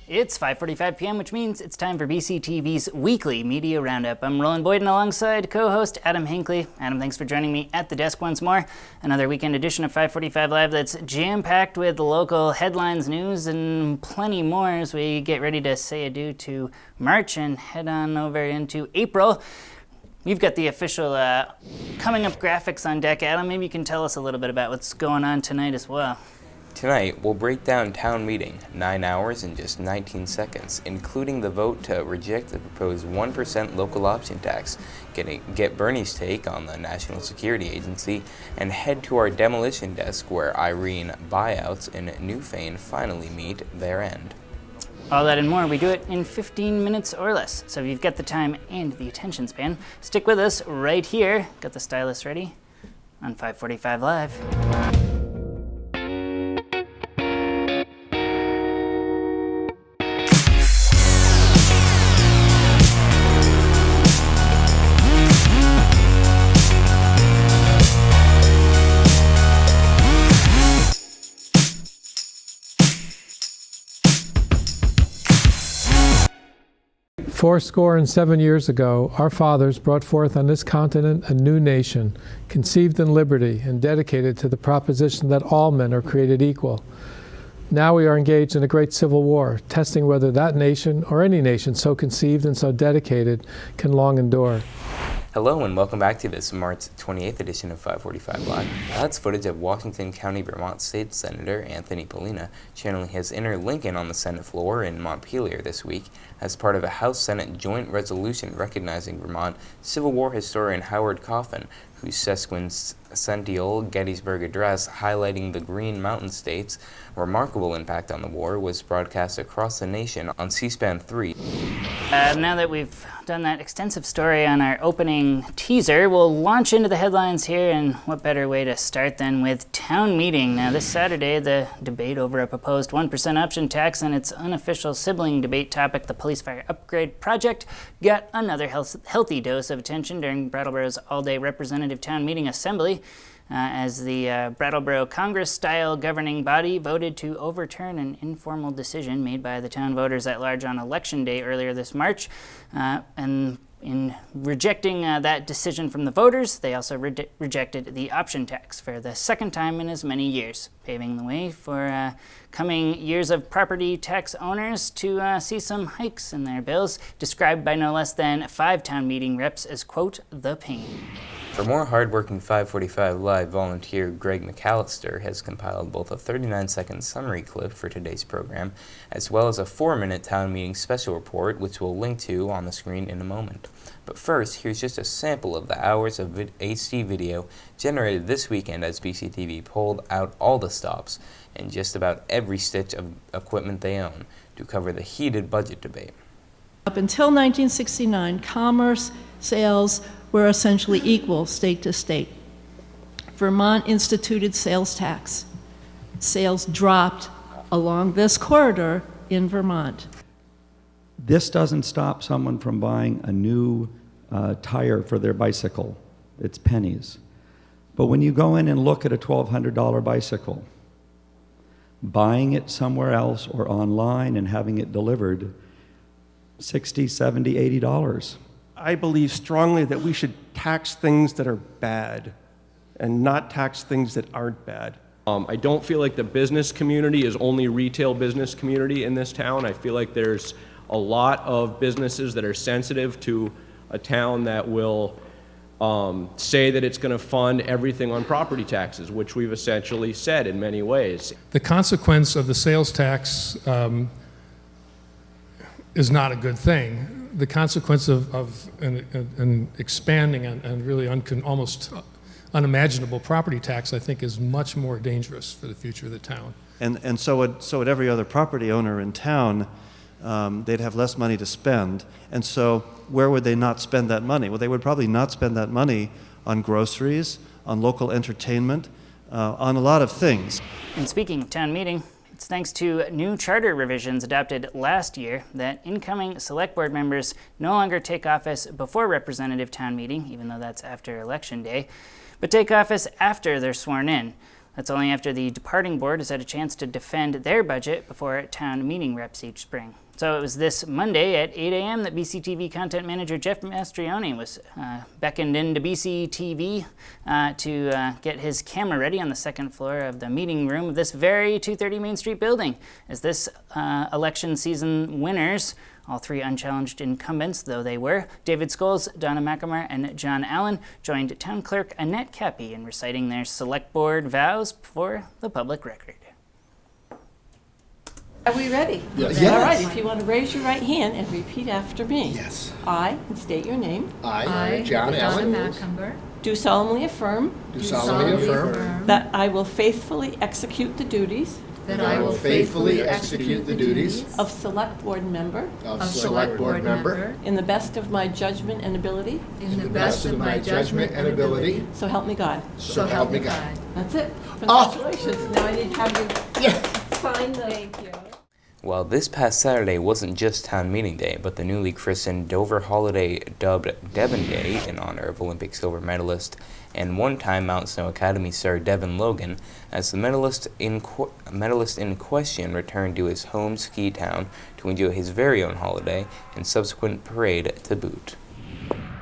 It's 5:45 p.m., which means it's time for BCTV's weekly media roundup. I'm Roland Boyden alongside co-host Adam Hinckley. Adam, thanks for joining me at the desk once more. Another weekend edition of 5:45 Live that's jam-packed with local headlines, news, and plenty more as we get ready to say adieu to March and head on over into April. You've got the official coming up graphics on deck, Adam. Maybe you can tell us a little bit about what's going on tonight as well. Tonight, we'll break down town meeting, 9 hours and just 19 seconds, including the vote to reject the proposed 1% local option tax, get Bernie's take on the National Security Agency, and head to our demolition desk where Irene buyouts and Newfane finally meet their end. All that and more, we do it in 15 minutes or less. So if you've got the time and the attention span, stick with us right here. Got the stylus ready on 5:45 Live. Fourscore and 7 years ago, our fathers brought forth on this continent a new nation, conceived in liberty and dedicated to the proposition that all men are created equal. Now we are engaged in a great civil war, testing whether that nation or any nation so conceived and so dedicated can long endure. Hello and welcome back to this March 28th edition of 5:45 Live. That's footage of Washington County, Vermont State Senator Anthony Polina channeling his inner Lincoln on the Senate floor in Montpelier this week as part of a House-Senate joint resolution recognizing Vermont Civil War historian Howard Coffin, whose sesquicentennial Gettysburg Address highlighting the Green Mountain State's remarkable impact on the war was broadcast across the nation on C-SPAN 3. Now that we've done that extensive story on our opening teaser, we'll launch into the headlines here, and what better way to start than with town meeting. Now this Saturday, the debate over a proposed 1% option tax and its unofficial sibling debate topic, the Police Fire Upgrade Project, got another healthy dose of attention during Brattleboro's all-day representative town meeting assembly, as the Brattleboro Congress-style governing body voted to overturn an informal decision made by the town voters at large on Election Day earlier this March. And in rejecting that decision from the voters, they also rejected the option tax for the second time in as many years, paving the way for coming years of property tax owners to see some hikes in their bills, described by no less than 5 town meeting reps as, quote, the pain. For more hardworking 5:45 Live volunteer Greg McAllister has compiled both a 39-second summary clip for today's program, as well as a 4-minute town meeting special report, which we'll link to on the screen in a moment. But first, here's just a sample of the hours of HD video generated this weekend as BCTV pulled out all the stops and just about every stitch of equipment they own to cover the heated budget debate. Up until 1969, commerce, sales were essentially equal state to state. Vermont instituted sales tax. Sales dropped along this corridor in Vermont. This doesn't stop someone from buying a new tire for their bicycle. It's pennies. But when you go in and look at a $1,200 bicycle, buying it somewhere else or online and having it delivered, $60, $70, $80. I believe strongly that we should tax things that are bad and not tax things that aren't bad. I don't feel like the business community is only retail business community in this town. I feel like there's a lot of businesses that are sensitive to a town that will say that it's going to fund everything on property taxes, which we've essentially said in many ways. The consequence of the sales tax is not a good thing. The consequence of an expanding and really almost unimaginable property tax, I think, is much more dangerous for the future of the town. And so would every other property owner in town. They'd have less money to spend. And so where would they not spend that money? Well, they would probably not spend that money on groceries, on local entertainment, on a lot of things. And speaking of town meeting, it's thanks to new charter revisions adopted last year that incoming select board members no longer take office before representative town meeting, even though that's after Election Day, but take office after they're sworn in. That's only after the departing board has had a chance to defend their budget before town meeting reps each spring. So it was this Monday at 8 a.m. that BCTV content manager Jeff Mastrioni was beckoned into BCTV to get his camera ready on the second floor of the meeting room of this very 230 Main Street building. As this election season winners, all three unchallenged incumbents, though they were, David Scholes, Donna McAmar, and John Allen, joined Town Clerk Annette Cappy in reciting their select board vows for the public record. Are we ready? Yes. All right, if you want to raise your right hand and repeat after me. Yes. I, and state your name, I, John Allen, do solemnly affirm do solemnly affirm that I will faithfully execute the duties that I will faithfully execute the duties of Select Board Member of Select Board Member in the best of my judgment and ability, in the best of my judgment and ability, so help me God. so help me God. That's it. Congratulations. Now I need to have you sign the... Thank you. Well, this past Saturday wasn't just town meeting day, but the newly christened Dover holiday dubbed Devon Day in honor of Olympic silver medalist and one-time Mount Snow Academy star Devin Logan, as the medalist in question returned to his home ski town to enjoy his very own holiday and subsequent parade to boot.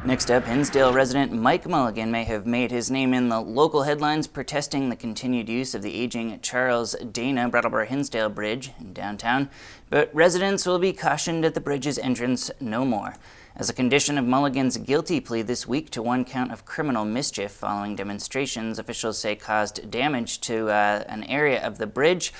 Next up, Hinsdale resident Mike Mulligan may have made his name in the local headlines protesting the continued use of the aging Charles Dana Brattleboro-Hinsdale Bridge in downtown, but residents will be cautioned at the bridge's entrance no more. As a condition of Mulligan's guilty plea this week to one count of criminal mischief following demonstrations officials say caused damage to an area of the bridge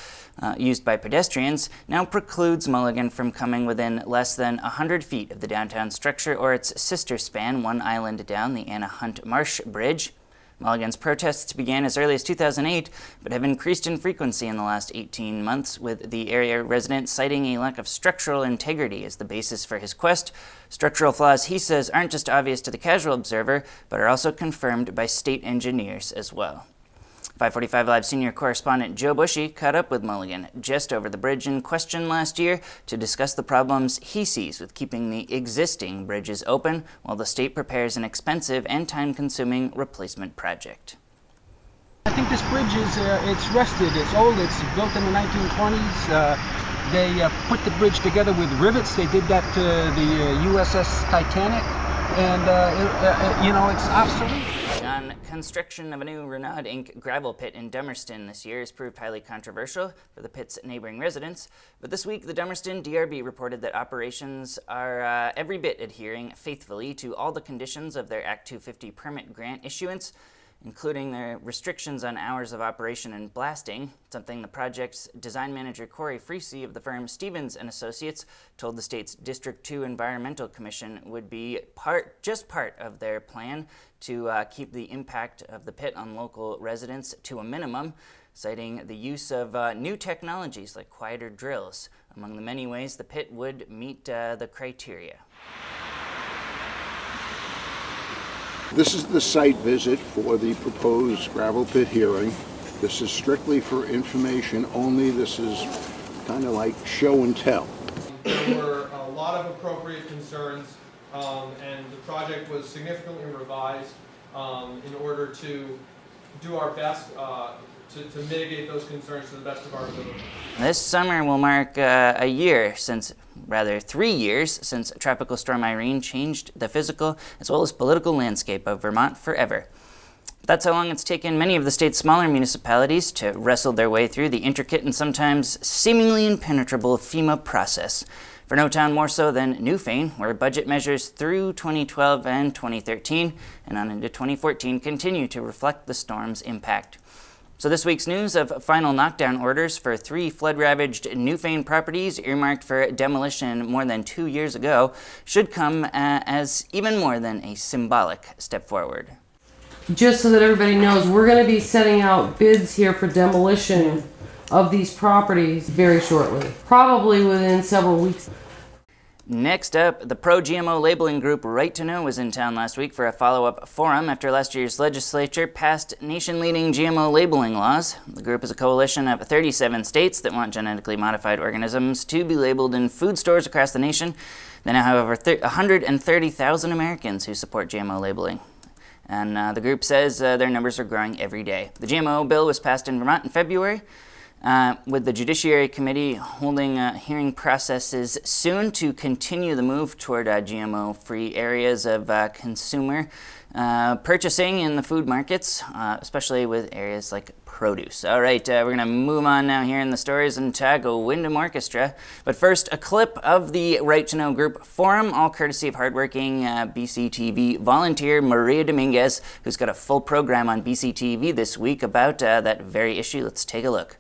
used by pedestrians, now precludes Mulligan from coming within less than 100 feet of the downtown structure or its sister span, one island down, the Anna Hunt Marsh Bridge. Mulligan's protests began as early as 2008, but have increased in frequency in the last 18 months, with the area resident citing a lack of structural integrity as the basis for his quest. Structural flaws, he says, aren't just obvious to the casual observer, but are also confirmed by state engineers as well. 545 Live senior correspondent Joe Bushy caught up with Mulligan just over the bridge in question last year to discuss the problems he sees with keeping the existing bridges open while the state prepares an expensive and time-consuming replacement project. I think this bridge is it's rusted, it's old, it's built in the 1920s. They put the bridge together with rivets. They did that to the USS Titanic, and it's obsolete. On construction of a new Renaud Inc. gravel pit in Dummerston this year has proved highly controversial for the pit's neighboring residents. But this week, the Dummerston DRB reported that operations are every bit adhering faithfully to all the conditions of their Act 250 permit grant issuance, including their restrictions on hours of operation and blasting, something the project's design manager Corey Freese of the firm Stevens & Associates told the state's District 2 Environmental Commission would be part of their plan to keep the impact of the pit on local residents to a minimum, citing the use of new technologies like quieter drills, among the many ways the pit would meet the criteria. This is the site visit for the proposed gravel pit hearing. This is strictly for information only. This is kind of like show and tell. There were a lot of appropriate concerns, and the project was significantly revised in order to do our best to mitigate those concerns to the best of our ability. This summer will mark 3 years since Tropical Storm Irene changed the physical as well as political landscape of Vermont forever. That's how long it's taken many of the state's smaller municipalities to wrestle their way through the intricate and sometimes seemingly impenetrable FEMA process. For no town more so than Newfane, where budget measures through 2012 and 2013 and on into 2014 continue to reflect the storm's impact. So this week's news of final knockdown orders for 3 flood-ravaged Newfane properties earmarked for demolition more than 2 years ago should come as even more than a symbolic step forward. Just so that everybody knows, we're going to be setting out bids here for demolition of these properties very shortly, probably within several weeks. Next up, the pro-GMO labeling group Right to Know was in town last week for a follow-up forum after last year's legislature passed nation-leading GMO labeling laws. The group is a coalition of 37 states that want genetically modified organisms to be labeled in food stores across the nation. They now have over 130,000 Americans who support GMO labeling. And the group says their numbers are growing every day. The GMO bill was passed in Vermont in February, with the Judiciary Committee holding hearing processes soon to continue the move toward GMO-free areas of consumer purchasing in the food markets, especially with areas like produce. All right, we're going to move on now here in the stories and tag a Wyndham Orchestra. But first, a clip of the Right to Know Group Forum, all courtesy of hardworking BCTV volunteer Maria Dominguez, who's got a full program on BCTV this week about that very issue. Let's take a look.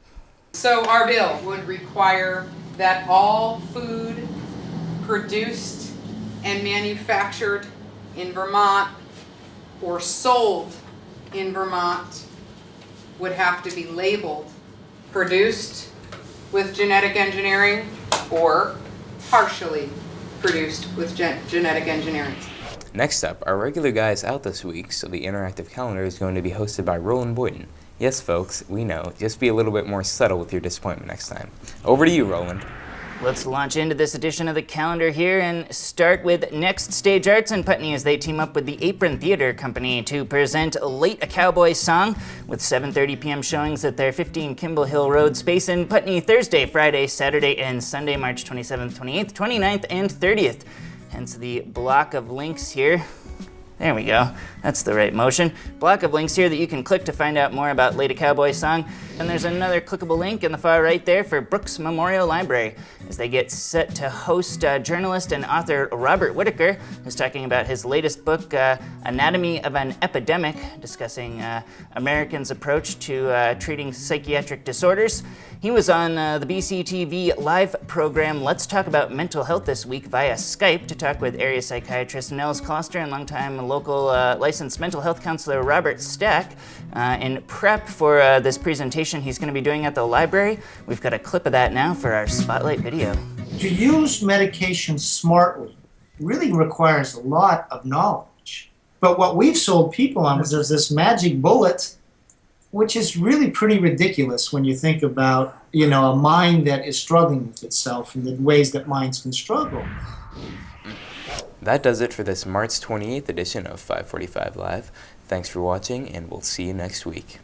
So our bill would require that all food produced and manufactured in Vermont or sold in Vermont would have to be labeled produced with genetic engineering or partially produced with genetic engineering. Next up, our regular guy is out this week, so the interactive calendar is going to be hosted by Roland Boyden. Yes, folks, we know. Just be a little bit more subtle with your disappointment next time. Over to you, Roland. Let's launch into this edition of the calendar here and start with Next Stage Arts in Putney as they team up with the Apron Theatre Company to present Late a Cowboy Song with 7:30 p.m. showings at their 15 Kimball Hill Road space in Putney Thursday, Friday, Saturday, and Sunday, March 27th, 28th, 29th, and 30th. Hence the block of links here. There we go. That's the right motion. Block of links here that you can click to find out more about Late a Cowboy Song. And there's another clickable link in the far right there for Brooks Memorial Library as they get set to host journalist and author Robert Whitaker, who's talking about his latest book, Anatomy of an Epidemic, discussing Americans' approach to treating psychiatric disorders. He was on the BCTV live program Let's Talk About Mental Health this week via Skype to talk with area psychiatrist Nels Kloster and longtime local licensed mental health counselor Robert Stack. In prep for this presentation he's going to be doing at the library, we've got a clip of that now for our Spotlight video. To use medication smartly really requires a lot of knowledge. But what we've sold people on is there's this magic bullet, which is really pretty ridiculous when you think about, you know, a mind that is struggling with itself and the ways that minds can struggle. That does it for this March 28th edition of 545 Live. Thanks for watching, and we'll see you next week.